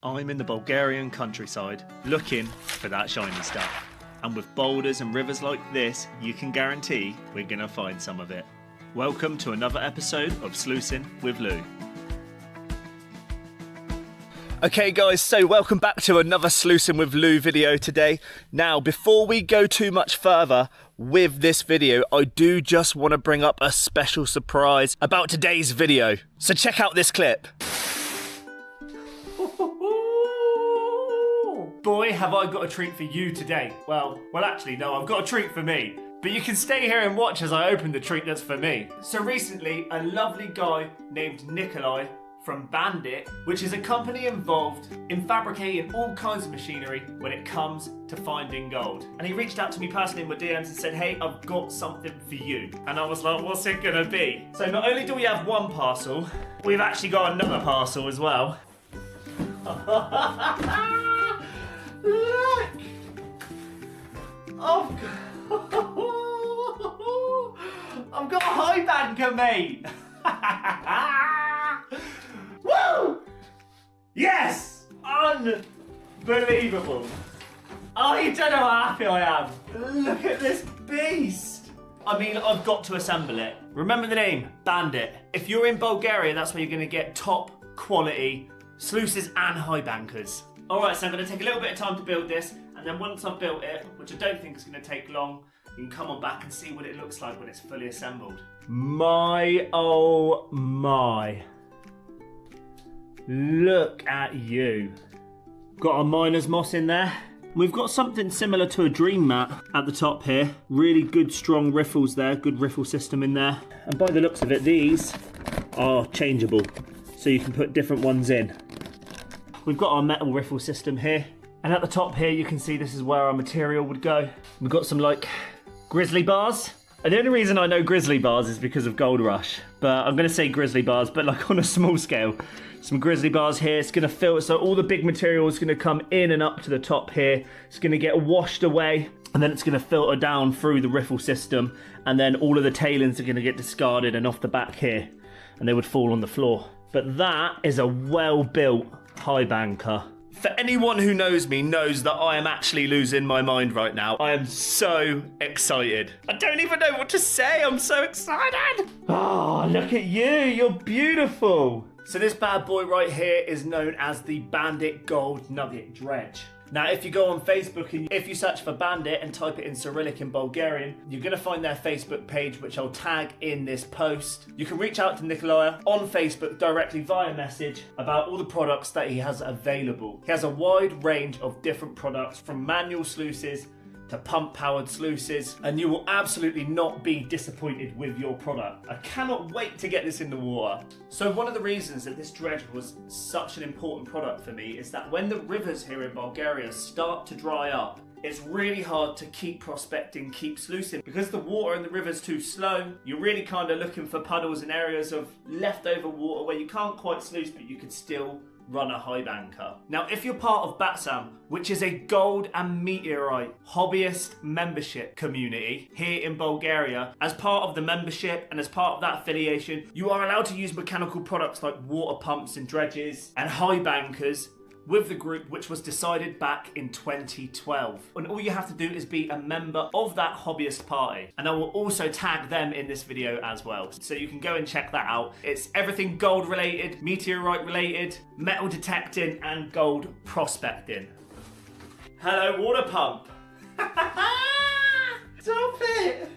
I'm in the Bulgarian countryside looking for that shiny stuff. And with boulders and rivers like this, you can guarantee we're going to find some of it. Welcome to another episode of Sluicing with Lou. Okay guys, so welcome back to another Sluicing with Lou video today. Now, before we go too much further with this video, I do just want to bring up a special surprise about today's video. So check out this clip. Boy, have I got a treat for you today. Well, actually, no, I've got a treat for me. But you can stay here and watch as I open the treat that's for me. So recently, a lovely guy named Nikolai from Bandit, which is a company involved in fabricating all kinds of machinery when it comes to finding gold. And he reached out to me personally in my DMs and said, hey, I've got something for you. And I was like, what's it gonna be? So not only do we have one parcel, we've actually got another parcel as well. Look! I've got a high banker, mate! Woo! Yes! Unbelievable! Oh, you don't know how happy I am. Look at this beast! I mean, I've got to assemble it. Remember the name, Bandit. If you're in Bulgaria, that's where you're going to get top quality sluices and high bankers. Alright, so I'm going to take a little bit of time to build this, and then once I've built it, which I don't think is going to take long, you can come on back and see what it looks like when it's fully assembled. My, oh my. Look at you. Got our miner's moss in there. We've got something similar to a dream mat at the top here. Really good strong riffles there, good riffle system in there. And by the looks of it, these are changeable, so you can put different ones in. We've got our metal riffle system here. And at the top here, you can see this is where our material would go. We've got some like grizzly bars. And the only reason I know grizzly bars is because of Gold Rush. But I'm gonna say grizzly bars, but like on a small scale. Some grizzly bars here. It's gonna fill, so all the big material is gonna come in and up to the top here. It's gonna get washed away, and then it's gonna filter down through the riffle system. And then all of the tailings are gonna get discarded and off the back here. And they would fall on the floor. But that is a well-built high banker. For anyone who knows me knows that I am actually losing my mind right now. I am so excited. I don't even know what to say. I'm so excited. Oh, look at you. You're beautiful. So this bad boy right here is known as the Bandit Gold Nugget Dredge. Now, if you go on Facebook and if you search for Bandit and type it in Cyrillic in Bulgarian, you're going to find their Facebook page, which I'll tag in this post. You can reach out to Nikolai on Facebook directly via message about all the products that he has available. He has a wide range of different products, from manual sluices to pump-powered sluices, and you will absolutely not be disappointed with your product. I cannot wait to get this in the water. So one of the reasons that this dredge was such an important product for me is that when the rivers here in Bulgaria start to dry up, it's really hard to keep prospecting, keep sluicing. Because the water in the river's too slow, you're really kind of looking for puddles and areas of leftover water where you can't quite sluice, but you could still run a high banker. Now, if you're part of BATSAM, which is a gold and meteorite hobbyist membership community here in Bulgaria, as part of the membership and as part of that affiliation, you are allowed to use mechanical products like water pumps and dredges and high bankers with the group, which was decided back in 2012. And all you have to do is be a member of that hobbyist party. And I will also tag them in this video as well. So you can go and check that out. It's everything gold related, meteorite related, metal detecting, and gold prospecting. Hello, water pump. Stop it.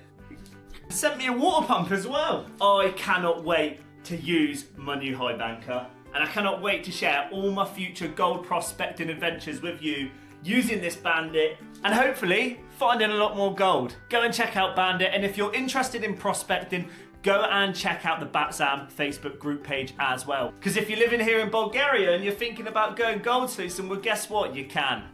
Sent me a water pump as well. I cannot wait to use my new high banker. And I cannot wait to share all my future gold prospecting adventures with you using this Bandit and hopefully finding a lot more gold. Go and check out Bandit, and if you're interested in prospecting, go and check out the BATSAM Facebook group page as well. Because if you're living here in Bulgaria and you're thinking about going gold sluicing, well, guess what? You can.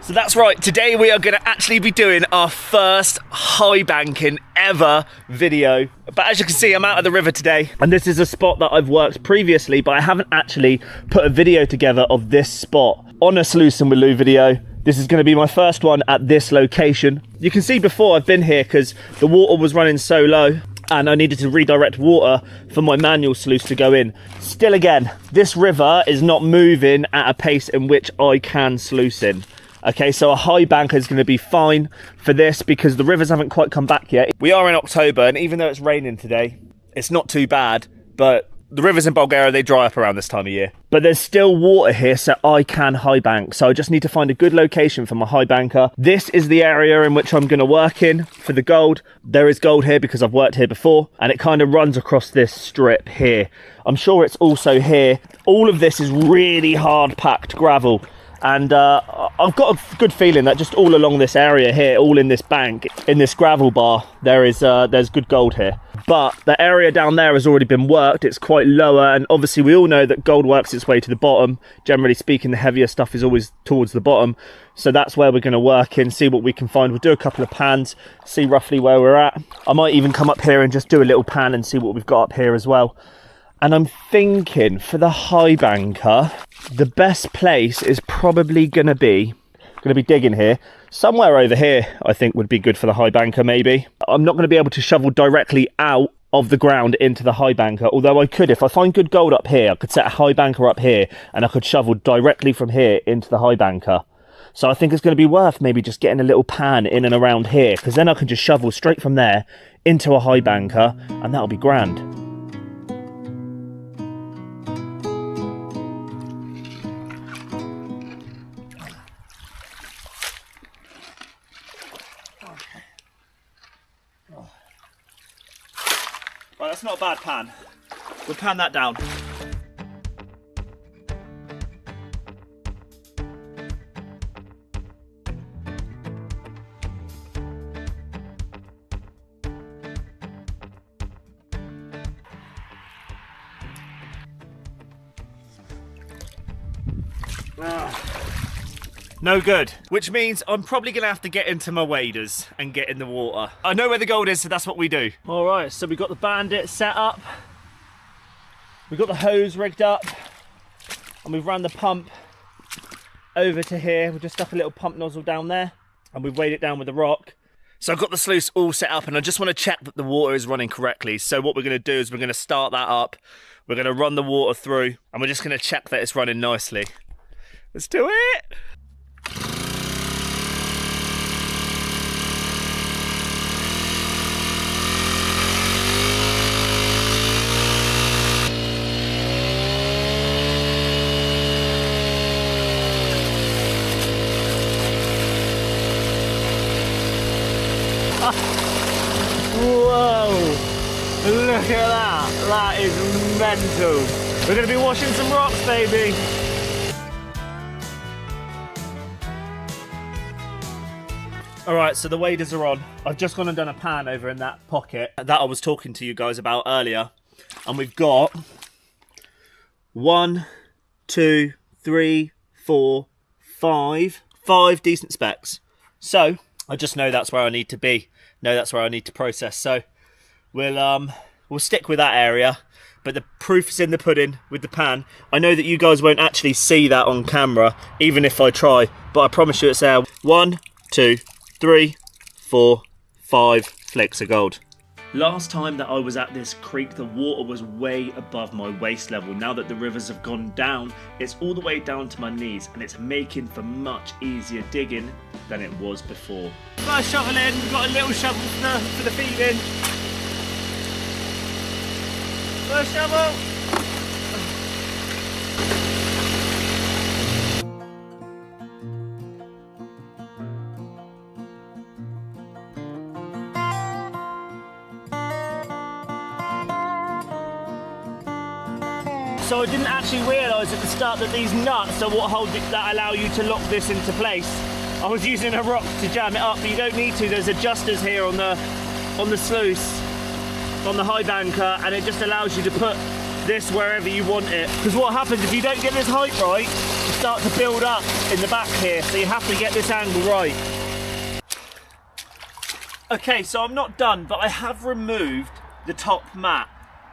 So that's right, today we are going to actually be doing our first high banking ever video. But as you can see, I'm out of the river today, and this is a spot that I've worked previously, but I haven't actually put a video together of this spot on a Sluicing with Lou video. This is going to be my first one at this location. You can see before I've been here because the water was running so low and I needed to redirect water for my manual sluice to go in. Still again, this river is not moving at a pace in which I can sluice in. Okay, so a high banker is going to be fine for this because the rivers haven't quite come back yet. We are in October and even though it's raining today, it's not too bad, but the rivers in Bulgaria, they dry up around this time of year. But there's still water here, so I can high bank. So I just need to find a good location for my high banker. This is the area in which I'm going to work in for the gold. There is gold here because I've worked here before, and it kind of runs across this strip here. I'm sure it's also here. All of this is really hard packed gravel. And I've got a good feeling that just all along this area here, all in this bank, in this gravel bar, there's good gold here. But the area down there has already been worked. It's quite lower, and obviously we all know that gold works its way to the bottom. Generally speaking, the heavier stuff is always towards the bottom. So that's where we're going to work in, see what we can find. We'll do a couple of pans, see roughly where we're at. I might even come up here and just do a little pan and see what we've got up here as well. And I'm thinking for the high banker, the best place is probably going to be digging here. Somewhere over here, I think would be good for the high banker maybe. I'm not going to be able to shovel directly out of the ground into the high banker. Although I could, if I find good gold up here, I could set a high banker up here and I could shovel directly from here into the high banker. So I think it's going to be worth maybe just getting a little pan in and around here, because then I can just shovel straight from there into a high banker and that'll be grand. Right, that's not a bad pan. We'll pan that down. No good, which means I'm probably gonna have to get into my waders and get in the water. I know where the gold is, so that's what we do. All right, so we've got the Bandit set up. We've got the hose rigged up and we've run the pump over to here. We've just stuck a little pump nozzle down there and we've weighed it down with a rock. So I've got the sluice all set up and I just want to check that the water is running correctly. So what we're gonna do is we're gonna start that up. We're gonna run the water through and we're just gonna check that it's running nicely. Let's do it. Whoa, look at that, that is mental. We're going to be washing some rocks, baby. Alright, so the waders are on. I've just gone and done a pan over in that pocket that I was talking to you guys about earlier. And we've got 1, 2, 3, 4, 5 decent specks. So I just know that's where I need to be. Know that's where I need to process. So we'll stick with that area. But the proof is in the pudding with the pan. I know that you guys won't actually see that on camera, even if I try. But I promise you it's there. 1, 2, 3, 4, 5 flakes of gold. Last time that I was at this creek, the water was way above my waist level. Now that the rivers have gone down, it's all the way down to my knees and it's making for much easier digging than it was before. First shovel in, we've got a little shovel for the feet in. First shovel. So I didn't actually realise at the start that these nuts are what hold it, that allow you to lock this into place. I was using a rock to jam it up, but you don't need to. There's adjusters here on the sluice, on the high banker, and it just allows you to put this wherever you want it. Because what happens if you don't get this height right, you start to build up in the back here, so you have to get this angle right. Okay, so I'm not done, but I have removed the top mat.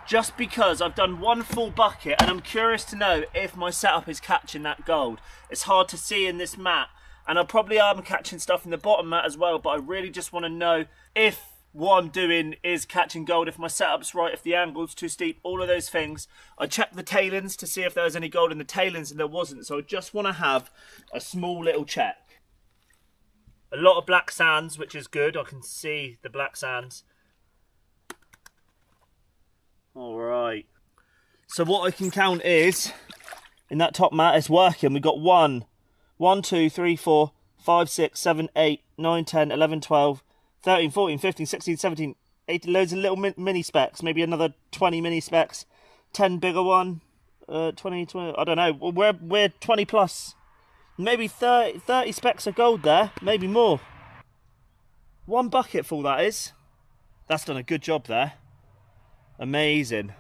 Just because I've done one full bucket and I'm curious to know if my setup is catching that gold. It's hard to see in this mat And I probably am catching stuff in the bottom mat as well, but I really just want to know if what I'm doing is catching gold, if my setup's right, if the angle's too steep, all of those things. I checked the tailings to see if there was any gold in the tailings, and there wasn't. So I just want to have a small little check. A lot of black sands, which is good. I can see the black sands. All right. So what I can count is, in that top mat, it's working. We've got 1, 2, 3, 4, 5, 6, 7, 8, 9, 10, 11, 12, 13, 14, 15, 16, 17, 18, loads of little mini specs, maybe another 20 mini specs, 10 bigger one, 20, I don't know, we're 20 plus, maybe 30 specks of gold there, maybe more. 1 bucket full, that is. That's done a good job there. Amazing.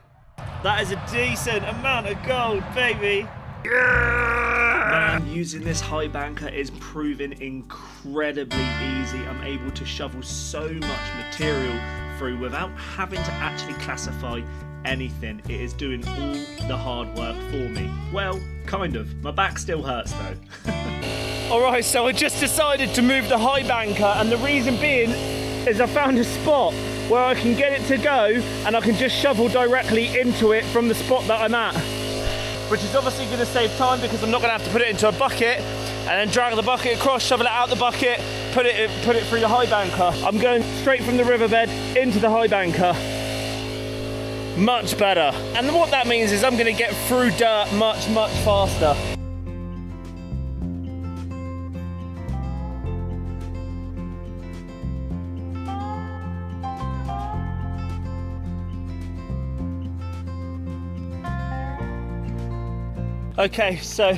That is a decent amount of gold, baby. Man, using this high banker is proving incredibly easy. I'm able to shovel so much material through without having to actually classify anything. It is doing all the hard work for me. Well, kind of. My back still hurts though. Alright, so I just decided to move the high banker, and the reason being is I found a spot where I can get it to go and I can just shovel directly into it from the spot that I'm at. Which is obviously going to save time because I'm not going to have to put it into a bucket and then drag the bucket across, shovel it out the bucket, put it through the high banker. I'm going straight from the riverbed into the high banker. Much better. And what that means is I'm going to get through dirt much, much faster. Okay, so,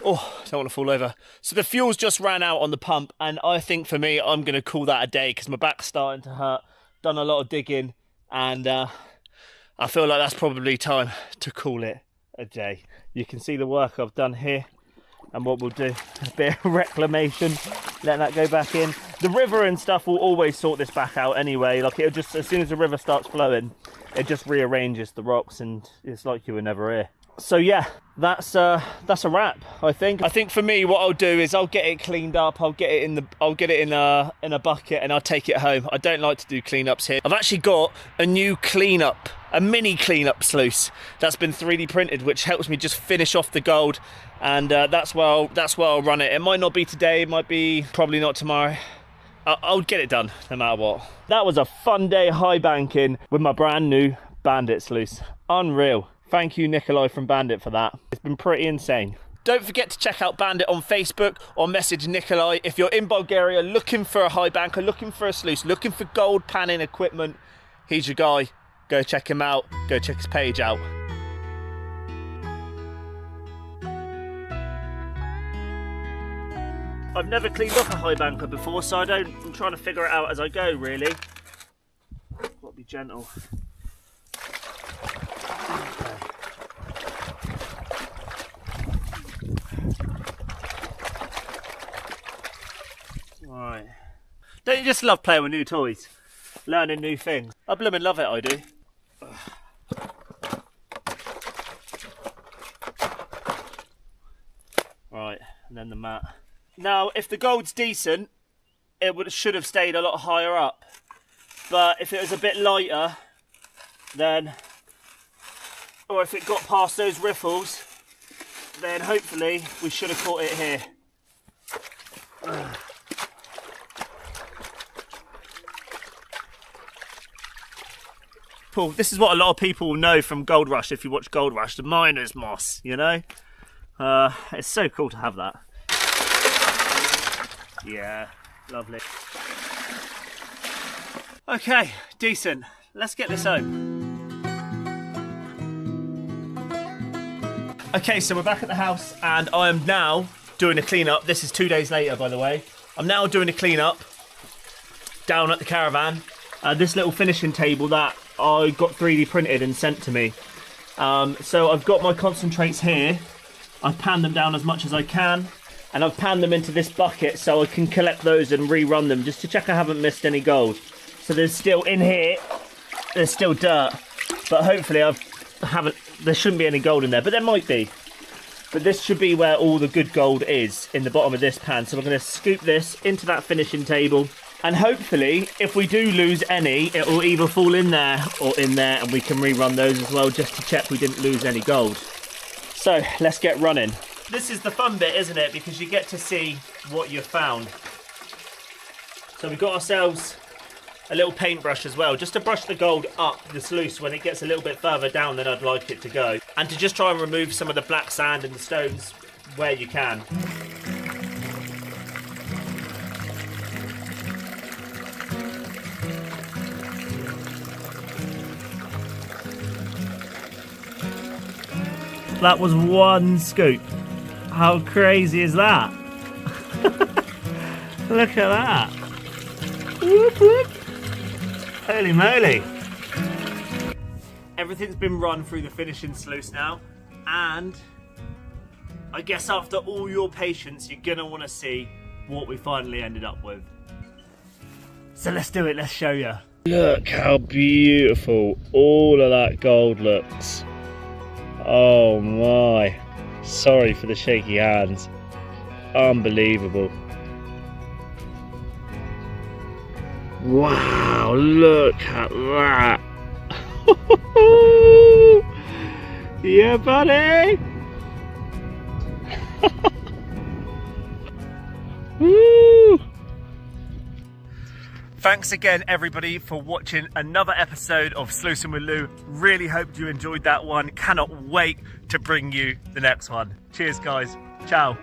don't want to fall over. So the fuel's just ran out on the pump, and I think for me, I'm going to call that a day because my back's starting to hurt. Done a lot of digging, and I feel like that's probably time to call it a day. You can see the work I've done here, and what we'll do, a bit of reclamation, let that go back in. The river and stuff will always sort this back out anyway. Like, it'll just, as soon as the river starts flowing, it just rearranges the rocks, and it's like you were never here. So yeah, that's a wrap. I think for me, what I'll do is I'll get it cleaned up. I'll get it in a bucket, and I'll take it home. I don't like to do cleanups here. I've actually got a new cleanup, a mini cleanup sluice that's been 3D printed, which helps me just finish off the gold. And that's where I'll run it. It might not be today. It might be probably not tomorrow. I'll get it done no matter what. That was a fun day high banking with my brand new Bandit sluice. Unreal. Thank you, Nikolai from Bandit, for that. It's been pretty insane. Don't forget to check out Bandit on Facebook or message Nikolai. If you're in Bulgaria looking for a high banker, looking for a sluice, looking for gold panning equipment, he's your guy. Go check him out. Go check his page out. I've never cleaned up a high banker before, so I'm trying to figure it out as I go, really. Got to be gentle. Right. Don't you just love playing with new toys? Learning new things? I blooming love it, I do. Right, and then the mat. Now, if the gold's decent, it should have stayed a lot higher up. But if it was a bit lighter, then, or if it got past those riffles, then hopefully we should have caught it here. Paul, this is what a lot of people will know from Gold Rush if you watch Gold Rush, the miner's moss, you know? It's so cool to have that. Yeah, lovely. Okay, decent. Let's get this home. Okay, so we're back at the house and I am now doing a clean-up. This is 2 days later, by the way. I'm now doing a clean-up down at the caravan. This little finishing table that I got 3D printed and sent to me. So I've got my concentrates here. I've panned them down as much as I can, and I've panned them into this bucket so I can collect those and rerun them just to check I haven't missed any gold. So there's still in here, there's still dirt, but hopefully there shouldn't be any gold in there, but there might be. But this should be where all the good gold is, in the bottom of this pan. So we're going to scoop this into that finishing table. And hopefully, if we do lose any, it will either fall in there or in there, and we can rerun those as well just to check we didn't lose any gold. So let's get running. This is the fun bit, isn't it? Because you get to see what you've found. So we've got ourselves a little paintbrush as well, just to brush the gold up the sluice when it gets a little bit further down than I'd like it to go. And to just try and remove some of the black sand and the stones where you can. That was one scoop. How crazy is that? Look at that. Whoop, whoop. Holy moly. Everything's been run through the finishing sluice now, and I guess after all your patience, you're gonna want to see what we finally ended up with. So let's do it, let's show you. Look how beautiful all of that gold looks. Oh my. Sorry for the shaky hands. Unbelievable. Wow, look at that. Yeah, buddy. Woo. Thanks again, everybody, for watching another episode of Sluicing with Lou. Really hope you enjoyed that one. Cannot wait to bring you the next one. Cheers, guys. Ciao.